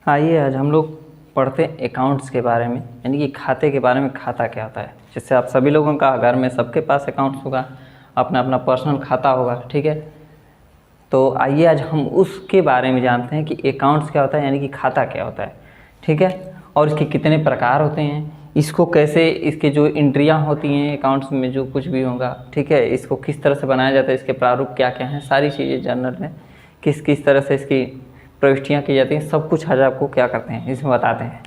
आइए आज हम लोग पढ़ते हैं अकाउंट्स के बारे में, यानी कि खाते के बारे में। खाता क्या होता है? जैसे आप सभी लोगों का घर में सबके पास अकाउंट्स होगा, अपना अपना पर्सनल खाता होगा, ठीक है। तो आइए आज हम उसके बारे में जानते हैं कि अकाउंट्स क्या होता है, यानी कि खाता क्या होता है, ठीक है। और इसके कितने प्रकार होते हैं, इसको कैसे, इसके जो एंट्रियाँ होती हैं अकाउंट्स में जो कुछ भी होगा, ठीक है, इसको किस तरह से बनाया जाता है, इसके प्रारूप क्या क्या हैं, सारी चीज़ें जनरल में किस किस तरह से इसकी प्रविष्टियाँ की जाती हैं, सब कुछ आज आपको क्या करते हैं इसमें बताते हैं,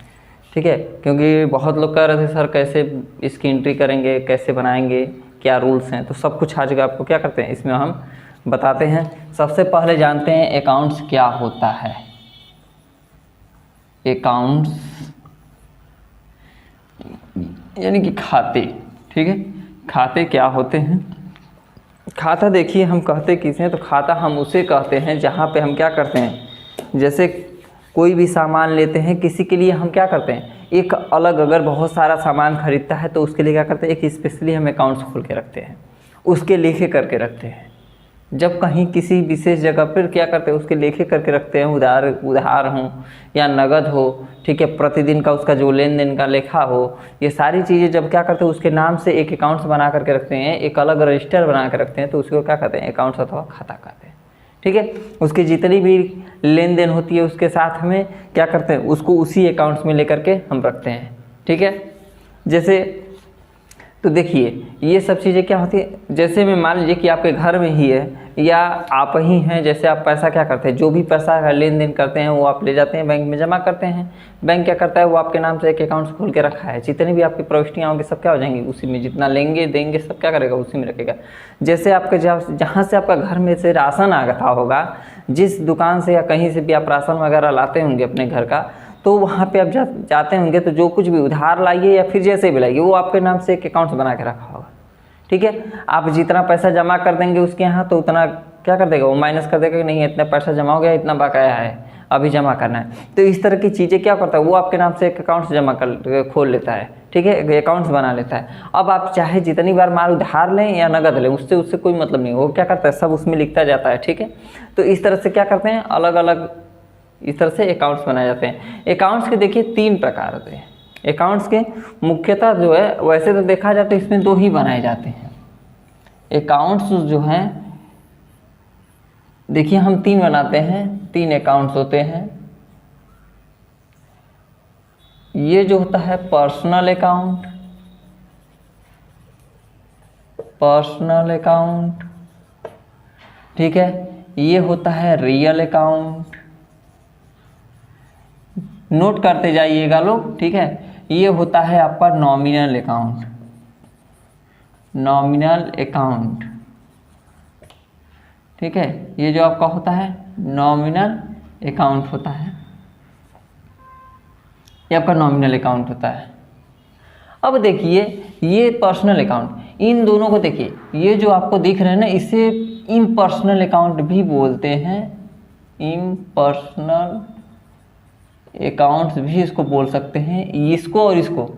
ठीक है। क्योंकि बहुत लोग कह रहे थे सर कैसे इसकी एंट्री करेंगे, कैसे बनाएंगे, क्या रूल्स हैं, तो सब कुछ आज आपको क्या करते हैं इसमें हम बताते हैं। सबसे पहले जानते हैं अकाउंट्स क्या होता है। अकाउंट्स यानी कि खाते, ठीक है। खाते क्या होते हैं? खाता देखिए हम कहते किसे हैं, तो खाता हम उसे कहते हैं जहाँ पे हम क्या करते हैं, जैसे कोई भी सामान लेते हैं किसी के लिए, हम क्या करते हैं एक अलग, अगर बहुत सारा सामान खरीदता है तो उसके लिए क्या करते हैं एक स्पेशली हम अकाउंट्स खोल के रखते हैं, उसके लेखे करके रखते हैं। जब कहीं किसी विशेष जगह पर क्या करते हैं उसके लेखे करके रखते हैं, उधार हो या नगद हो, ठीक है, प्रतिदिन का उसका जो लेन देन का लेखा हो, ये सारी चीज़ें जब क्या करते हैं उसके नाम से एक अकाउंट्स बना करके रखते हैं, एक अलग रजिस्टर बना कर रखते हैं, तो उसको क्या कहते हैं अकाउंट्स अथवा खाता कहते हैं, ठीक है। उसकी जितनी भी लेन देन होती है उसके साथ हमें क्या करते हैं उसको उसी अकाउंट्स में लेकर के हम रखते हैं, ठीक है। जैसे तो देखिए ये सब चीज़ें क्या होती है, जैसे मैं मान लीजिए कि आपके घर में ही है या आप ही हैं, जैसे आप पैसा क्या करते हैं, जो भी पैसा का लेन देन करते हैं वो आप ले जाते हैं बैंक में जमा करते हैं। बैंक क्या करता है वो आपके नाम से एक अकाउंट खोल के रखा है, जितनी भी आपकी प्रविष्टियाँ होंगी सब क्या हो जाएंगी उसी में, जितना लेंगे देंगे सब क्या करेगा उसी में रखेगा। जैसे आपके जहाँ से आपका घर में से राशन आता होगा, जिस दुकान से या कहीं से भी आप राशन वगैरह लाते होंगे अपने घर का, तो वहाँ पे आप जाते होंगे तो जो कुछ भी उधार लाइए या फिर जैसे भी लाइए वो आपके नाम से एक अकाउंट बना के रखा होगा, ठीक है। आप जितना पैसा जमा कर देंगे उसके यहाँ तो उतना क्या कर देगा वो माइनस कर देगा कि नहीं इतना पैसा जमा हो गया, इतना बकाया है अभी जमा करना है। तो इस तरह की चीज़ें क्या करता है वो आपके नाम से एक अकाउंट जमा कर खोल लेता है, ठीक है, अकाउंट्स बना लेता है। अब आप चाहे जितनी बार माल उधार लें या नगद लें उससे कोई मतलब नहीं, वो क्या करता है सब उसमें लिखता जाता है, ठीक है। तो इस तरह से क्या करते हैं अलग अलग इस तरह से अकाउंट्स बनाए जाते हैं। अकाउंट्स के देखिए 3 प्रकार होते हैं। अकाउंट्स के मुख्यतः जो है वैसे तो देखा जाए तो इसमें 2 ही बनाए जाते हैं। अकाउंट्स जो हैं देखिए हम 3 बनाते हैं, 3 अकाउंट्स होते हैं। ये जो होता है पर्सनल अकाउंट, ठीक है। ये होता है रियल अकाउंट, नोट करते जाइएगा लोग, ठीक है। ये होता है आपका नॉमिनल अकाउंट, ठीक है। ये जो आपका होता है नॉमिनल अकाउंट होता है, ये आपका नॉमिनल अकाउंट होता है। अब देखिए ये पर्सनल अकाउंट, इन दोनों को देखिए, ये जो आपको दिख रहे हैं ना इसे इम्पर्सनल अकाउंट भी बोलते हैं, इम्पर्सनल अकाउंट्स भी इसको बोल सकते हैं। इसको और इसको,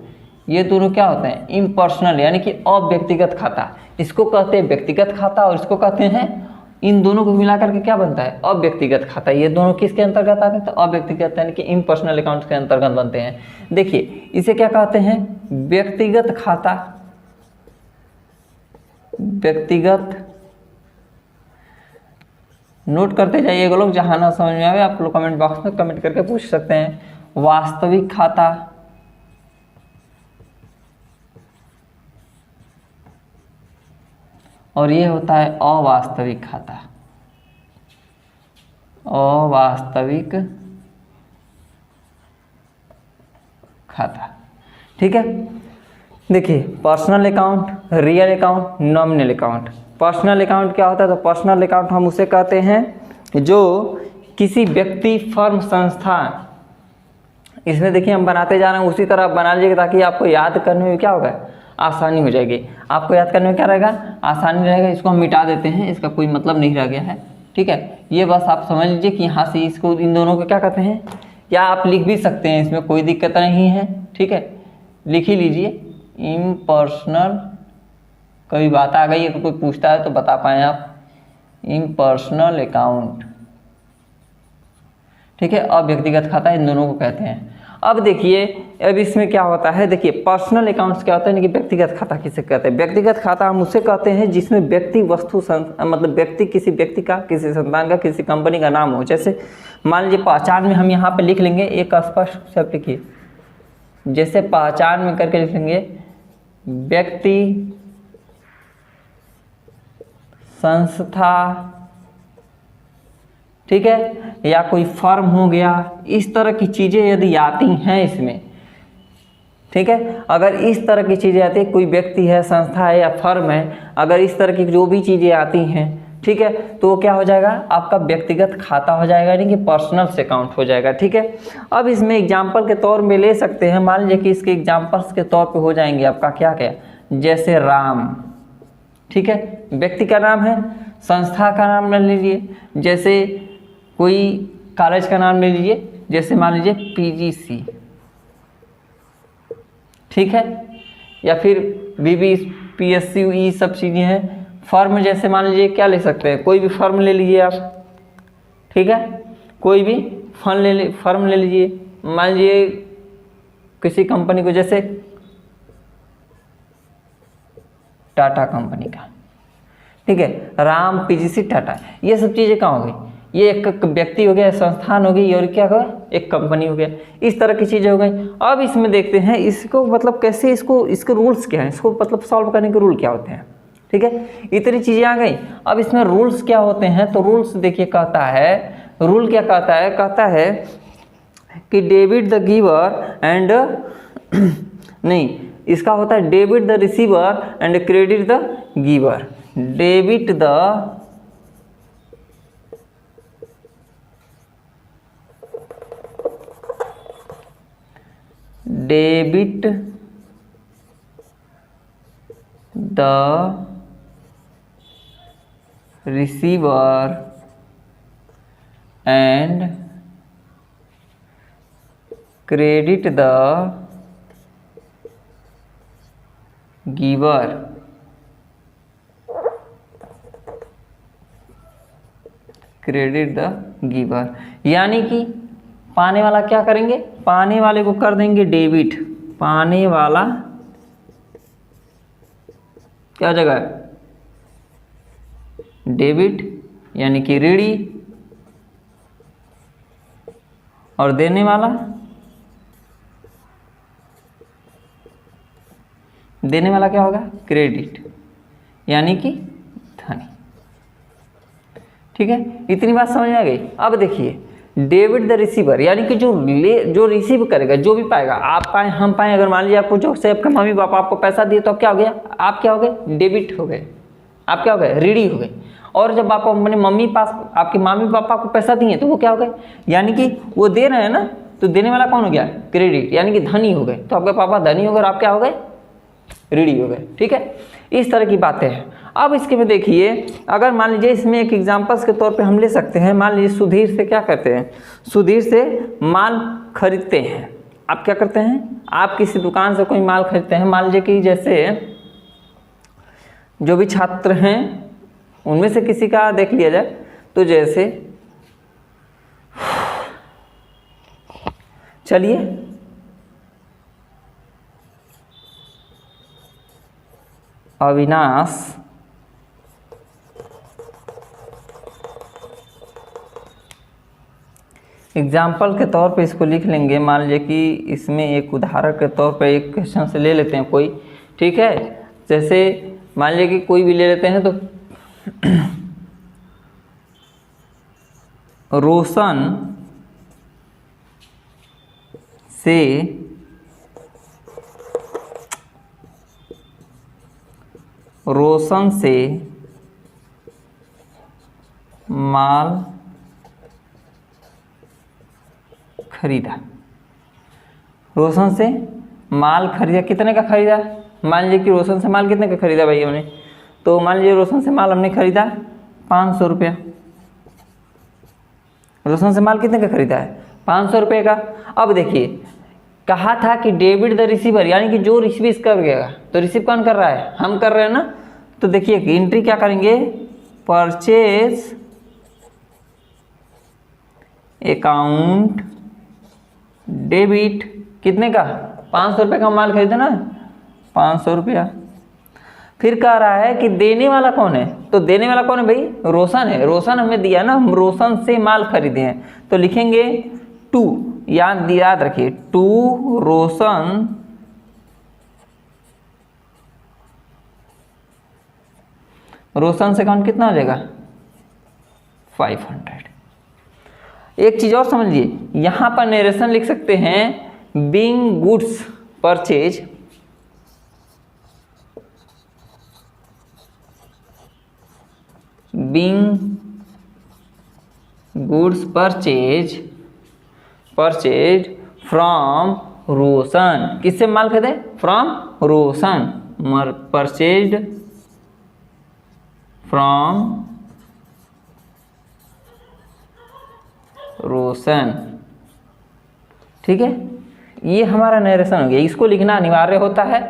ये दोनों क्या होते हैं इम्पर्सनल, यानी कि अव्यक्तिगत खाता, इसको कहते हैं व्यक्तिगत खाता और इसको कहते हैं, इन दोनों को मिलाकर के क्या बनता है अव्यक्तिगत खाता। ये दोनों किसके अंतर्गत आते हैं तो अव्यक्तिगत यानी कि इम्पर्सनल अकाउंट्स के अंतर्गत बनते हैं। देखिए इसे क्या कहते हैं व्यक्तिगत खाता, व्यक्तिगत, नोट करते जाइएगा लोग, जहाँ ना समझ में आए आप लोग कमेंट बॉक्स में कमेंट करके पूछ सकते हैं। वास्तविक खाता, और ये होता है अवास्तविक खाता, अवास्तविक खाता, ठीक है। देखिए personal account, real account, nominal account. Personal account क्या होता है तो पर्सनल अकाउंट हम उसे कहते हैं जो किसी व्यक्ति, फर्म, संस्थान, इसमें देखिए हम बनाते जा रहे हैं उसी तरह आप बना लीजिएगा ताकि आपको याद करने में क्या होगा आसानी हो जाएगी। आपको याद करने में क्या रहेगा आसानी रहेगा। इसको हम मिटा देते हैं, इसका कोई मतलब नहीं रह गया है, ठीक है। ये बस आप समझ लीजिए कि यहाँ से इसको इन दोनों को क्या कहते हैं, या आप लिख भी सकते हैं, इसमें कोई दिक्कत नहीं है, ठीक है, लिख ही लीजिए इम्पर्सनल। कभी बात आ गई है कोई पूछता है तो बता पाएँ आप, इम्पर्सनल अकाउंट, ठीक है, अव्यक्तिगत खाता इन दोनों को कहते हैं। अब देखिए, अब इसमें क्या होता है, देखिए पर्सनल अकाउंट्स क्या होता है कि व्यक्तिगत खाता किसे कहते हैं। व्यक्तिगत खाता हम उसे कहते हैं जिसमें व्यक्ति वस्तु मतलब व्यक्ति, किसी व्यक्ति का, किसी संतान का, किसी कंपनी का नाम हो। जैसे मान लीजिए पहचान में हम यहाँ पे लिख लेंगे, एक स्पष्ट शब्द लिखिए, जैसे पहचान में करके लिख लेंगे व्यक्ति, संस्था, ठीक है, या कोई फर्म हो गया। इस तरह की चीज़ें यदि आती हैं इसमें, ठीक है, अगर इस तरह की चीज़ें आती है, कोई व्यक्ति है, संस्था है या फर्म है, अगर इस तरह की जो भी चीज़ें आती हैं, ठीक है, तो वो क्या हो जाएगा, आपका व्यक्तिगत खाता हो जाएगा, यानी कि पर्सनल अकाउंट हो जाएगा। ठीक है, अब इसमें एग्जाम्पल के तौर में ले सकते हैं, मान लीजिए कि इसके एग्जाम्पल्स के तौर पे हो जाएंगे आपका क्या क्या, जैसे राम, ठीक है, व्यक्ति का नाम है। संस्था का नाम ले लीजिए, जैसे कोई कॉलेज का नाम ले लीजिए, जैसे मान लीजिए पीजीसी, ठीक है, या फिर बीबीपीएसयू, ये सब चीज़ें हैं। फर्म जैसे मान लीजिए क्या ले सकते हैं, कोई भी फर्म ले लीजिए आप, ठीक है, कोई भी फर्म ले लीजिए, मान लीजिए किसी कंपनी को, जैसे टाटा कंपनी का, ठीक है, राम, पीजीसी, टाटा, ये सब चीज़ें कहाँ हो गई, ये एक व्यक्ति हो गया, संस्थान हो गई, और क्या होगा, एक कंपनी हो गया। इस तरह की चीज़ें हो गई। अब इसमें देखते हैं इसको मतलब कैसे, इसके रूल्स क्या हैं, इसको मतलब सॉल्व करने के रूल क्या होते हैं। ठीक है, इतनी चीज़ें आ गई। अब इसमें रूल्स क्या होते हैं, तो रूल्स देखिए कहता है, रूल क्या कहता है कि डेबिट द गिवर एंड नहीं, इसका होता है debit the receiver and credit the giver. Debit the receiver and credit the giver। Credit the giver, यानी कि पाने वाला क्या करेंगे, पाने वाले को कर देंगे डेबिट, पाने वाला क्या जगह है, डेबिट, यानी कि ऋणी, और देने वाला क्या होगा, क्रेडिट, यानी कि धनी। ठीक है, इतनी बात समझ में आ गई। अब देखिए डेबिट द रिसीवर, यानी कि जो रिसीव करेगा, जो भी पाएगा, आप पाए, हम पाए, अगर मान लीजिए आपको जो से आपके मम्मी पापा आपको पैसा दिए, तो क्या हो गया, आप क्या हो गए, डेबिट हो गए, आप क्या हो गए, ऋणी हो गए। और जब आप अपने आपके मम्मी पापा को पैसा दिए, तो वो क्या हो गए, यानी कि वो दे रहे हैं ना, तो देने वाला कौन हो गया, क्रेडिट, यानी कि धनी हो गए। तो आपके पापा धनी हो गए और आप क्या हो गए, ऋणी हो गए। ठीक है, इस तरह की बातें हैं। अब इसके में देखिए, अगर मान लीजिए इसमें एक एग्जांपल्स के तौर पे हम ले सकते हैं, मान लीजिए सुधीर से क्या करते हैं, सुधीर से माल खरीदते हैं। आप क्या करते हैं, आप किसी दुकान से कोई माल खरीदते हैं, मान लीजिए कि जैसे जो भी छात्र हैं उनमें से किसी का देख लिया जाए, तो जैसे चलिए अविनाश एग्जाम्पल के तौर पे इसको लिख लेंगे। मान लीजिए कि इसमें एक उदाहरण के तौर पे एक क्वेश्चन से ले लेते हैं कोई, ठीक है, जैसे मान लीजिए कि कोई भी ले लेते हैं, तो रोशन से माल खरीदा, रोशन से माल खरीदा, कितने का खरीदा, मान लीजिए कि रोशन से माल कितने का खरीदा भाई हमने, तो मान लीजिए रोशन से माल हमने खरीदा 500 रुपया। रोशन से माल कितने का खरीदा है, 500 रुपये का। अब देखिए कहा था कि डेबिट द रिसीवर, यानी कि जो रिसीव कर गया, तो रिसीव कौन कर रहा है, हम कर रहे हैं ना। तो देखिए एंट्री क्या करेंगे, परचेज अकाउंट डेबिट कितने का, 500 रुपये का माल खरीदना है, 500 रुपया। फिर कह रहा है कि देने वाला कौन है, तो देने वाला कौन है भाई, रोशन है। रोशन हमें दिया ना, हम रोशन से माल खरीदे हैं, तो लिखेंगे टू, याद रखिए, टू रोशन से अकाउंट कितना हो जाएगा, 500। एक चीज़ और समझिए, यहाँ पर नरेशन लिख सकते हैं being goods purchase, being goods purchase from Roshan. किससे माल खरीदे, from Roshan, purchased from Roshan. ठीक है, ये हमारा नरेशन हो गया। इसको लिखना अनिवार्य होता है,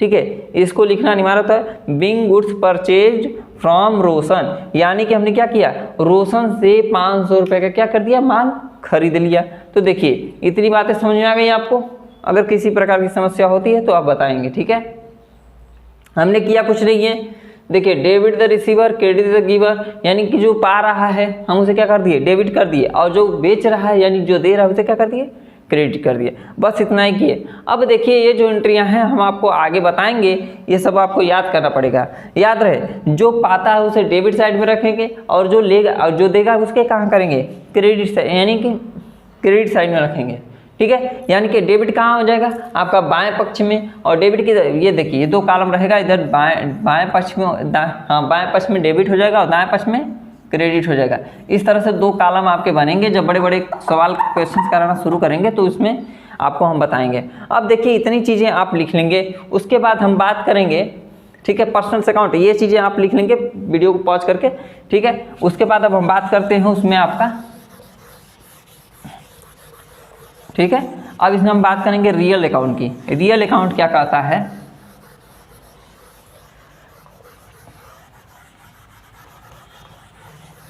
ठीक है, इसको लिखना अनिवार्य होता है, बीइंग गुड्स परचेज्ड फ्रॉम रोशन, यानी कि हमने क्या किया, रोशन से 500 रुपये का क्या कर दिया, माल खरीद लिया। तो देखिए इतनी बातें समझ में आ गई आपको। अगर किसी प्रकार की समस्या होती है तो आप बताएंगे, ठीक है। हमने किया कुछ नहीं है, देखिए debit the receiver, credit the giver, यानी कि जो पा रहा है हम उसे क्या कर दिए, डेबिट कर दिए, और जो बेच रहा है यानी जो दे रहा है उसे क्या कर दिए, क्रेडिट कर दिए। बस इतना ही किए। अब देखिए ये जो एंट्रियां हैं हम आपको आगे बताएंगे, ये सब आपको याद करना पड़ेगा। याद रहे, जो पाता है उसे डेबिट साइड में रखेंगे, और जो लेगा और जो देगा उसके कहाँ करेंगे, क्रेडिट साइड, यानी कि क्रेडिट साइड में रखेंगे, ठीक है। यानी कि डेबिट कहाँ हो जाएगा, आपका बाएं पक्ष में, और डेबिट की ये देखिए ये दो कॉलम रहेगा, इधर बाएं पक्ष में, बाएं पक्ष में डेबिट हो जाएगा और दाएं पक्ष में क्रेडिट हो जाएगा। इस तरह से दो कॉलम आपके बनेंगे। जब बड़े बड़े सवाल क्वेश्चंस कराना शुरू करेंगे तो इसमें आपको हम बताएंगे। अब देखिए इतनी चीज़ें आप लिख लेंगे, उसके बाद हम बात करेंगे, ठीक है, पर्सनल अकाउंट, ये चीज़ें आप लिख लेंगे वीडियो को पॉज करके, ठीक है। उसके बाद अब हम बात करते हैं उसमें आपका, ठीक है। अब इसमें हम बात करेंगे रियल अकाउंट की। रियल अकाउंट क्या कहता है,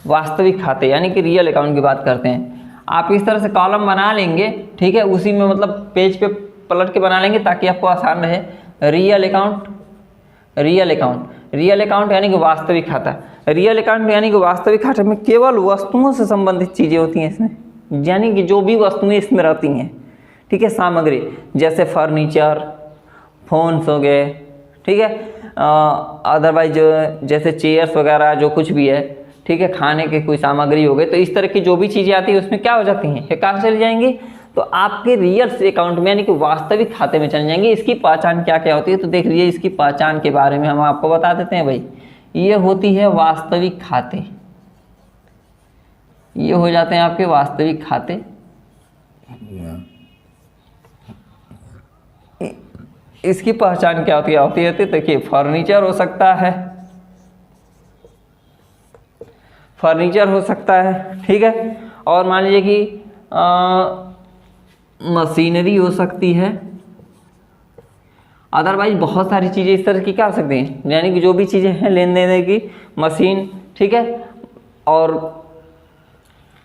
वास्तविक खाते, यानी कि रियल अकाउंट की बात करते हैं। आप इस तरह से कॉलम बना लेंगे, ठीक है, उसी में मतलब पेज पे पलट के बना लेंगे ताकि आपको आसान रहे। Real account, real account, real account यानी कि वास्तविक खाता। रियल अकाउंट यानी कि वास्तविक खाते में केवल वस्तुओं से संबंधित चीज़ें होती हैं इसमें, यानी कि जो भी वस्तुएं इसमें रहती हैं, ठीक है, सामग्री, जैसे फर्नीचर, फोन्स हो गए, ठीक है, अदरवाइज जैसे चेयर्स वगैरह जो कुछ भी है, ठीक है, खाने के कोई सामग्री हो गए, तो इस तरह की जो भी चीज़ें आती है उसमें क्या हो जाती हैं, ये कहाँ चली जाएंगी, तो आपके रियल अकाउंट में यानी कि वास्तविक खाते में चली जाएंगी। इसकी पहचान क्या क्या होती है, तो देख लीजिए इसकी पहचान के बारे में हम आपको बता देते हैं भाई। ये होती है वास्तविक खाते, ये हो जाते हैं आपके वास्तविक खाते। इसकी पहचान क्या होती है, देखिए फर्नीचर हो सकता है, फर्नीचर हो सकता है, ठीक है, और मान लीजिए कि मशीनरी हो सकती है, अदरवाइज बहुत सारी चीज़ें इस तरह की क्या हो सकती हैं, यानी कि जो भी चीज़ें हैं लेन देन की, मशीन, ठीक है, और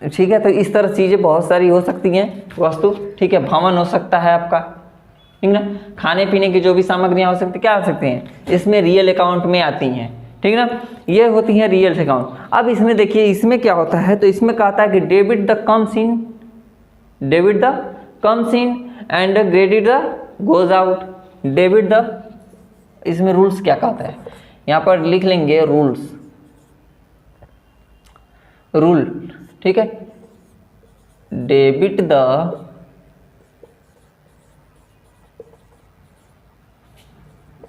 ठीक है, तो इस तरह चीज़ें बहुत सारी हो सकती हैं वस्तु, ठीक है। भवन हो सकता है आपका, ठीक ना, खाने पीने की जो भी सामग्रियाँ हो सकती क्या हो सकती हैं, इसमें रियल अकाउंट में आती हैं, ठीक ना, ये होती है रियल अकाउंट। अब इसमें देखिए इसमें क्या होता है, तो इसमें कहता है कि debit the comes in, debit the comes in and credit the goes out. Debit the, इसमें रूल्स क्या कहता है, यहाँ पर लिख लेंगे रूल्स, रूल, ठीक है। Debit the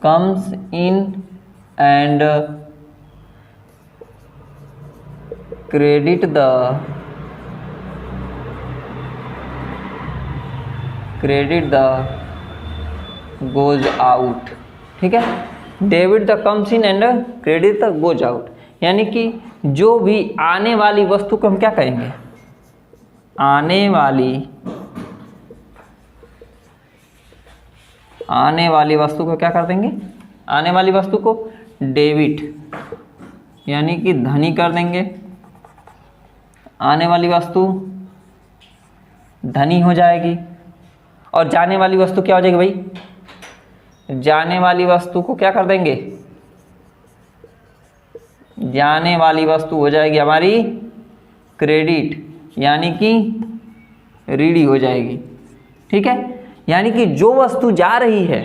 comes in and credit the goes out, ठीक है। Debit the comes in and credit the goes out, यानी कि जो भी आने वाली वस्तु को हम क्या कहेंगे, आने वाली वस्तु को क्या कर देंगे, आने वाली वस्तु को डेबिट यानी कि धनी कर देंगे, आने वाली वस्तु धनी हो जाएगी। और जाने वाली वस्तु क्या हो जाएगी भाई, जाने वाली वस्तु को क्या कर देंगे, जाने वाली वस्तु हो जाएगी हमारी क्रेडिट, यानी कि रीडी हो जाएगी। ठीक है, यानी कि जो वस्तु जा रही है,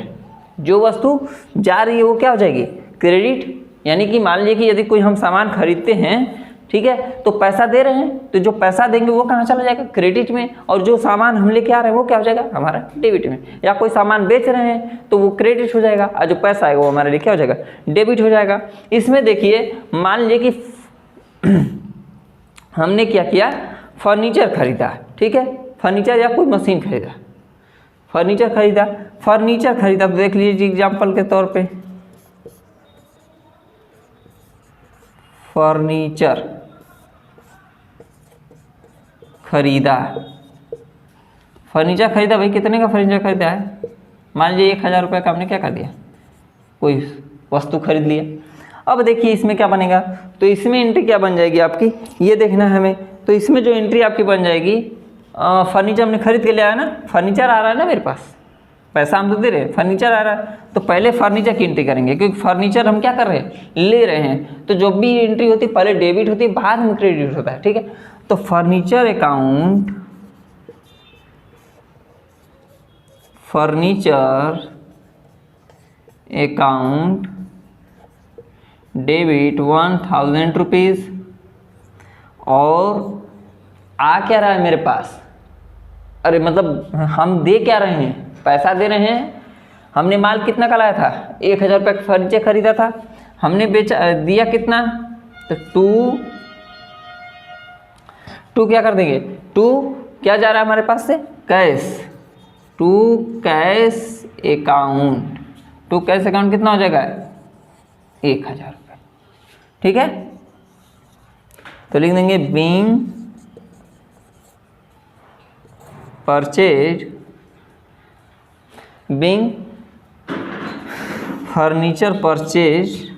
जो वस्तु जा रही है वो क्या हो जाएगी, क्रेडिट। यानी कि मान लीजिए कि यदि कोई हम सामान खरीदते हैं, ठीक है, तो पैसा दे रहे हैं, तो जो पैसा देंगे वो कहाँ चला जाएगा, क्रेडिट में। और जो सामान हम लेके आ रहे हैं वो क्या हो जाएगा, हमारा डेबिट में। या कोई सामान बेच रहे हैं तो वो क्रेडिट हो जाएगा, और जो पैसा आएगा वो हमारे लिए क्या हो जाएगा, डेबिट हो जाएगा। इसमें देखिए, मान लीजिए कि हमने क्या किया, फर्नीचर खरीदा, ठीक है, फर्नीचर या कोई मशीन खरीदा, फर्नीचर खरीदा तो देख लीजिए एग्जाम्पल के तौर पे, फर्नीचर खरीदा भाई, कितने का फर्नीचर खरीदा है, मान लीजिए 1000 रुपये का हमने क्या कर दिया, कोई वस्तु खरीद लिया। अब देखिए इसमें क्या बनेगा, तो इसमें एंट्री क्या बन जाएगी आपकी, ये देखना है हमें। तो इसमें जो एंट्री आपकी बन जाएगी, फर्नीचर हमने खरीद के ले आया ना, फर्नीचर आ रहा है ना मेरे पास, पैसा हम तो दे रहे हैं, फर्नीचर आ रहा है, तो पहले फर्नीचर की एंट्री करेंगे, क्योंकि फर्नीचर हम क्या कर रहे हैं, ले रहे हैं। तो जो भी एंट्री होती है पहले डेबिट होती है, बाद में क्रेडिट होता है। ठीक है, तो फर्नीचर अकाउंट, डेबिट 1000 रुपीज़, और आ क्या रहा है मेरे पास, अरे मतलब हम दे क्या रहे हैं, पैसा दे रहे हैं। हमने माल कितना का लाया था, 1000 रुपये का फर्नीचर खरीदा था, हमने दिया कितना, तो टू क्या कर देंगे, टू क्या जा रहा है हमारे पास से, कैश, टू कैश अकाउंट, कितना हो जाएगा, 1000 रुपये। ठीक है, तो लिख देंगे being purchase, being furniture purchase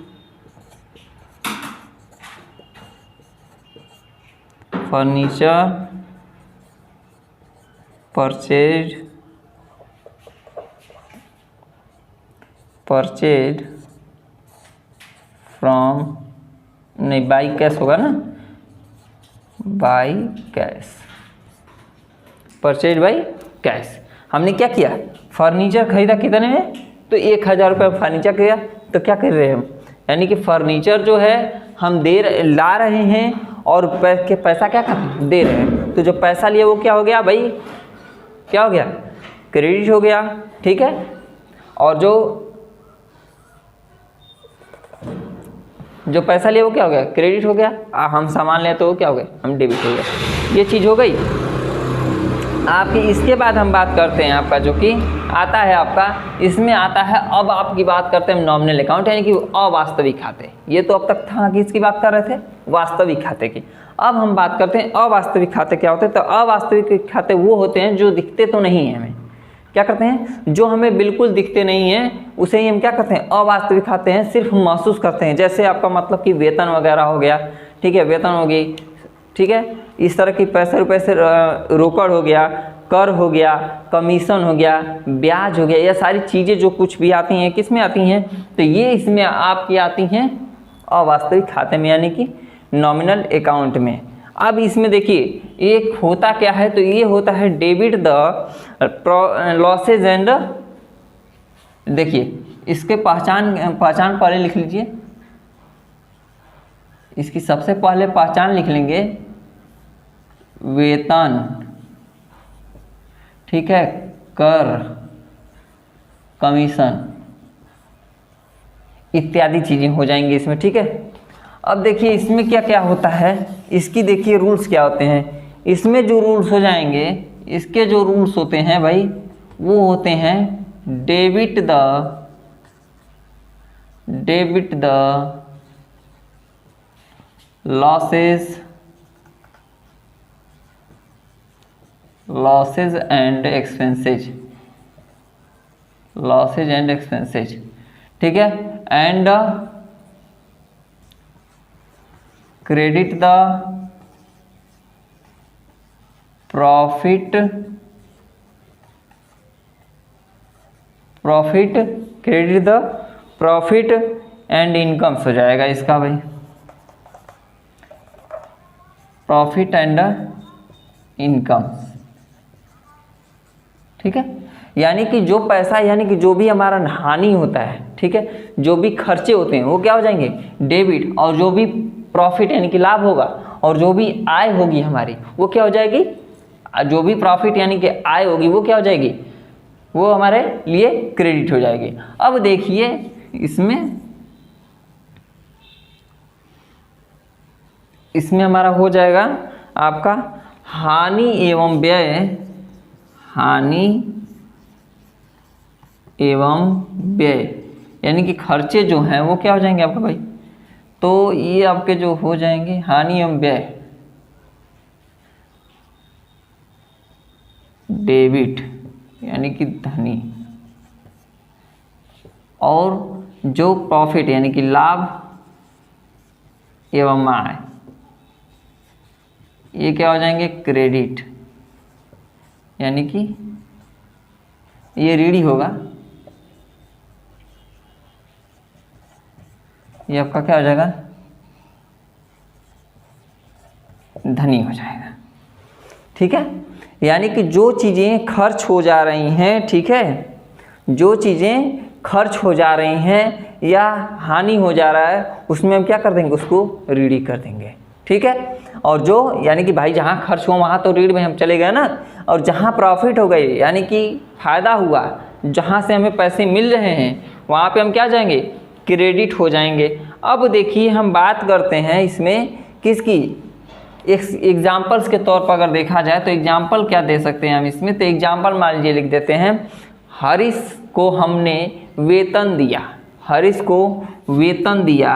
from, नहीं बाई कैश होगा ना, by cash, purchase by cash. हमने क्या किया, फर्नीचर खरीदा कितने में, तो 1000 रुपये फर्नीचर किया, तो क्या कर रहे हैं हम, यानी कि फर्नीचर जो है हम ला रहे हैं, और पैसा क्या दे रहे हैं। तो जो पैसा लिया वो क्या हो गया भाई, क्या हो गया, क्रेडिट हो गया। ठीक है, और जो पैसा लिया वो क्या हो गया, क्रेडिट हो गया। हम सामान लें तो वो क्या हो गया, हम डेबिट हो गया। ये चीज़ हो गई आपकी। इसके बाद हम बात करते हैं आपका जो कि आता है आपका, इसमें आता है, अब आपकी बात करते हैं नॉमिनल अकाउंट, यानी कि अवास्तविक खाते। ये तो अब तक था कि इसकी बात कर रहे थे वास्तविक खाते की। अब हम बात करते हैं अवास्तविक खाते क्या होते हैं। तो अवास्तविक खाते वो होते हैं जो दिखते तो नहीं हैं, हमें क्या करते हैं, जो हमें बिल्कुल दिखते नहीं हैं उसे ही हम क्या करते हैं, अवास्तविक खाते हैं, सिर्फ महसूस करते हैं। जैसे आपका मतलब कि वेतन वगैरह हो गया, ठीक है, वेतन होगी, ठीक है, इस तरह की पैसे रुपये से रोकड़ हो गया, कर हो गया, कमीशन हो गया, ब्याज हो गया, ये सारी चीज़ें जो कुछ भी आती हैं किस में आती हैं, तो ये इसमें आपकी आती हैं अवास्तविक खाते में, यानी कि नॉमिनल अकाउंट में। अब इसमें देखिए एक होता क्या है, तो ये होता है डेबिट द लॉसेज एंड, देखिए इसके पहचान पहले लिख लीजिए, इसकी सबसे पहले पहचान लिख लेंगे, वेतन, ठीक है, कर, कमीशन इत्यादि चीज़ें हो जाएंगी इसमें। ठीक है, अब देखिए इसमें क्या क्या होता है, इसकी देखिए रूल्स क्या होते हैं। इसमें जो रूल्स हो जाएंगे, इसके जो रूल्स होते हैं भाई वो होते हैं debit the losses and expenses, ठीक है, and credit the profit profit, credit the profit and incomes हो जाएगा इसका भाई, प्रॉफिट एंड इनकम्स। ठीक है, यानी कि जो पैसा, यानी कि जो भी हमारा हानि होता है, ठीक है, जो भी खर्चे होते हैं वो क्या हो जाएंगे, डेबिट, और जो भी प्रॉफिट यानी कि लाभ होगा और जो भी आय होगी हमारी वो क्या हो जाएगी, जो भी प्रॉफिट यानी कि आय होगी वो क्या हो जाएगी, वो हमारे लिए क्रेडिट हो जाएगी। अब देखिए इसमें हमारा हो जाएगा आपका हानि एवं व्यय, हानि एवं व्यय, यानी कि खर्चे जो हैं वो क्या हो जाएंगे आपका भाई, तो ये आपके जो हो जाएंगे हानि एवं व्यय, डेबिट यानी कि धनी, और जो प्रॉफिट यानी कि लाभ एवं आय, ये क्या हो जाएंगे, क्रेडिट, यानी कि ये ऋणी होगा, ये आपका क्या हो जाएगा, धनी हो जाएगा। ठीक है, यानी कि जो चीज़ें खर्च हो जा रही हैं, ठीक है, जो चीज़ें खर्च हो जा रही हैं या हानि हो जा रहा है उसमें हम क्या कर देंगे, उसको ऋणी कर देंगे। ठीक है, और जो यानी कि भाई जहाँ खर्च हुआ वहाँ तो ऋण में हम चले गए ना, और जहाँ प्रॉफिट हो गई यानी कि फ़ायदा हुआ, जहाँ से हमें पैसे मिल रहे हैं वहाँ पे हम क्या जाएंगे, क्रेडिट हो जाएंगे। अब देखिए हम बात करते हैं इसमें किसकी, एग्जाम्पल्स के तौर पर अगर देखा जाए तो एग्जाम्पल क्या दे सकते हैं हम इसमें, तो एग्जाम्पल मान लीजिए लिख देते हैं, हरीश को हमने वेतन दिया, हरीश को वेतन दिया,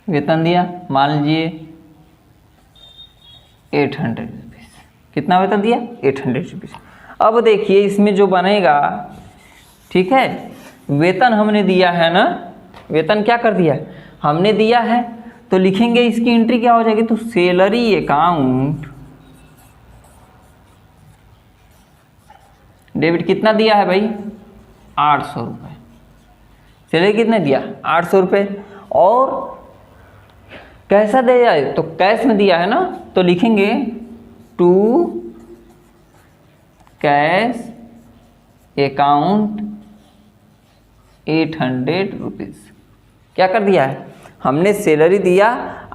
वेतन दिया मान लीजिए 800 रुपीज़, कितना वेतन दिया, 800 रुपीज़। अब देखिए इसमें जो बनेगा, ठीक है, वेतन हमने दिया है ना, वेतन क्या कर दिया हमने दिया है, तो लिखेंगे इसकी एंट्री क्या हो जाएगी, तो सैलरी अकाउंट, डेबिट कितना दिया है भाई, 800 रुपये, सैलरी कितने दिया, 800 रुपये, और कैसा दिया है, तो कैश में दिया है ना, तो लिखेंगे टू कैश अकाउंट 800 रुपीज़। क्या कर दिया है, हमने सैलरी दिया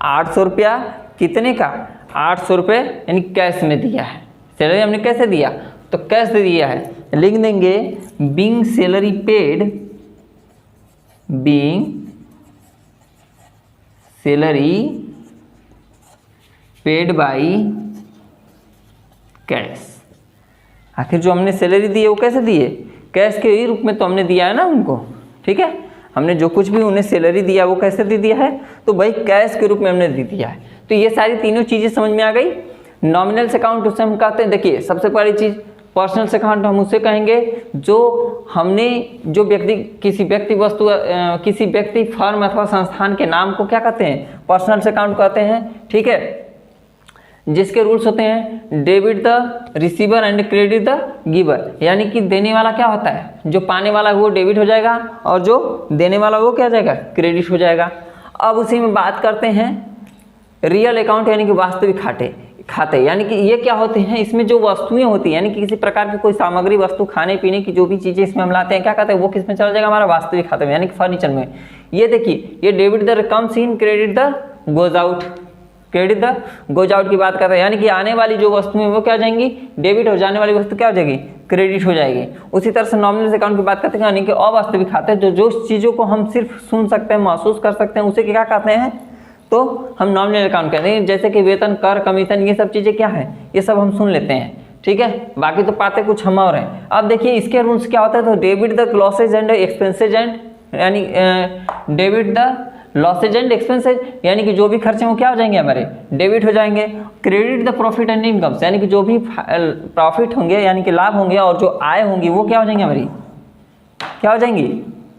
800 रुपया, कितने का, 800 रुपये, यानी कैश में दिया है, सैलरी हमने कैसे दिया, तो कैश दे दिया है, लिख देंगे being salary paid, being salary paid by cash. आखिर जो हमने सैलरी दी है वो कैसे दी है, कैश के ही रूप में तो हमने दिया है ना उनको। ठीक है, हमने जो कुछ भी उन्हें सैलरी दिया वो कैसे दे दिया है, तो भाई कैश के रूप में हमने दे दिया है। तो ये सारी तीनों चीज़ें समझ में आ गई। नॉमिनल अकाउंट उसे हम कहते हैं, देखिए सबसे पहली चीज़ पर्सनल अकाउंट हम उसे कहेंगे जो हमने, जो व्यक्ति, किसी व्यक्ति वस्तु, किसी व्यक्ति फर्म अथवा संस्थान के नाम को क्या कहते हैं, पर्सनल अकाउंट कहते हैं। ठीक है, जिसके रूल्स होते हैं debit the receiver and credit the giver, यानी कि देने वाला क्या होता है, जो पाने वाला वो डेबिट हो जाएगा और जो देने वाला वो क्या हो जाएगा, क्रेडिट हो जाएगा। अब उसी में बात करते हैं रियल अकाउंट, यानी कि वास्तविक खाते, यानी कि ये क्या होते हैं, इसमें जो वस्तुएं होती हैं, यानी कि किसी प्रकार की कोई सामग्री, वस्तु, खाने पीने की जो भी चीज़ें इसमें हम लाते हैं, क्या कहते हैं, वो किस में चला जाएगा, हमारा वास्तविक खाते में, यानी कि फर्नीचर में। ये देखिए, ये debit the comes in, credit the goes out, credit the goes out की बात करते हैं, यानी कि आने वाली जो वस्तुएं वो क्या हो जाएंगी, डेबिट, और जाने वाली वस्तु क्या हो जाएगी, क्रेडिट हो जाएगी। उसी तरह से नॉमिनल अकाउंट की बात करते हैं, यानी कि अवास्तविक खाते, जो चीज़ों को हम सिर्फ सुन सकते हैं, महसूस कर सकते हैं, उसे क्या कहते हैं, तो हम नॉमिनल अकाउंट कहते हैं। जैसे कि वेतन, कर, कमीशन, ये सब चीज़ें क्या है, ये सब हम सुन लेते हैं। ठीक है, बाकी तो पाते कुछ हम और हैं। अब देखिए इसके रूल्स क्या होता है, तो debit the losses and expenses and यानी debit the losses and expenses, यानी कि जो भी खर्चे वो क्या हो जाएंगे हमारे डेबिट हो जाएंगे। Credit the profit and incomes, यानी कि जो भी प्रॉफिट होंगे यानी कि लाभ होंगे और जो आय होंगी वो क्या हो जाएंगे हमारी, क्या हो जाएंगी,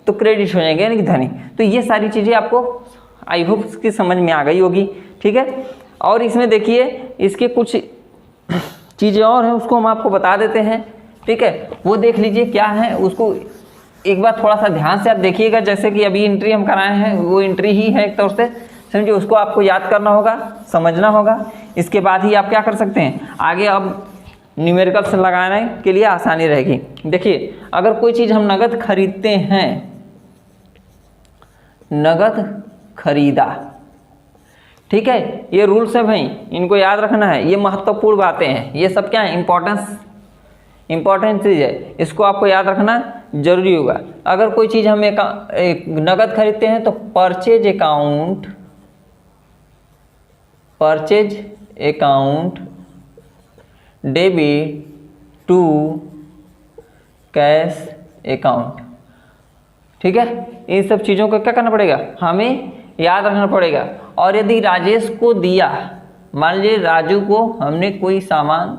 तो क्रेडिट हो जाएंगे यानी कि धनी। तो ये सारी चीज़ें आपको आई होप की समझ में आ गई होगी, ठीक है। और इसमें देखिए इसके कुछ चीज़ें और हैं, उसको हम आपको बता देते हैं, ठीक है। वो देख लीजिए क्या है, उसको एक बार थोड़ा सा ध्यान से आप देखिएगा। जैसे कि अभी एंट्री हम कराए हैं वो एंट्री ही है एक तौर से, समझिए उसको आपको याद करना होगा, समझना होगा। इसके बाद ही आप क्या कर सकते हैं, आगे अब न्यूमेरिकल्स लगाने के लिए आसानी रहेगी। देखिए अगर कोई चीज़ हम नगद खरीदते हैं, नगद खरीदा, ठीक है, ये रूल्स है भाई, इनको याद रखना है, ये महत्वपूर्ण बातें हैं, ये सब क्या है, इंपॉर्टेंट चीज़ है, इसको आपको याद रखना जरूरी होगा। अगर कोई चीज़ हम एक नगद खरीदते हैं तो purchase account debit to cash account, ठीक है। इन सब चीज़ों को क्या करना पड़ेगा, हमें याद रखना पड़ेगा। और यदि राजेश को दिया, मान लीजिए राजू को हमने कोई सामान,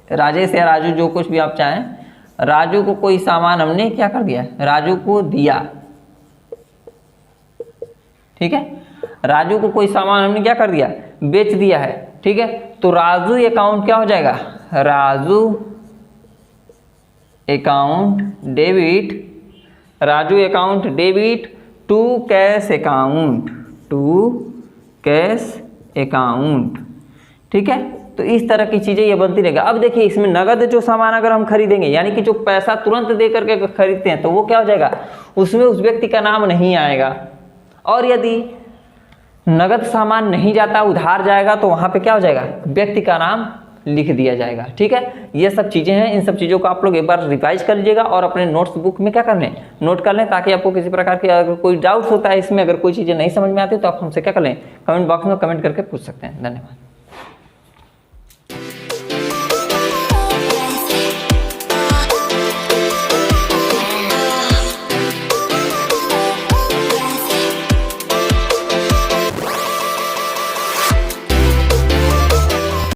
राजेश या राजू जो कुछ भी आप चाहें, राजू को कोई सामान हमने क्या कर दिया, राजू को दिया, ठीक है, राजू को कोई सामान हमने क्या कर दिया, बेच दिया है, ठीक है। तो राजू अकाउंट क्या हो जाएगा, Raju account debit to cash account, ठीक है। तो इस तरह की चीज़ें ये बनती रहेगा। अब देखिए इसमें नगद जो सामान अगर हम खरीदेंगे, यानी कि जो पैसा तुरंत दे करके खरीदते हैं, तो वो क्या हो जाएगा, उसमें उस व्यक्ति का नाम नहीं आएगा। और यदि नगद सामान नहीं जाता, उधार जाएगा, तो वहाँ पे क्या हो जाएगा, व्यक्ति का नाम लिख दिया जाएगा, ठीक है। ये सब चीज़ें हैं, इन सब चीज़ों को आप लोग एक बार रिवाइज कर लीजिएगा और अपने नोट्स बुक में क्या कर लें, नोट कर लें, ताकि आपको किसी प्रकार के अगर कोई डाउट्स होता है इसमें, अगर कोई चीज़ें नहीं समझ में आती तो आप हमसे क्या कर लें, कमेंट बॉक्स में कमेंट करके पूछ सकते हैं। धन्यवाद।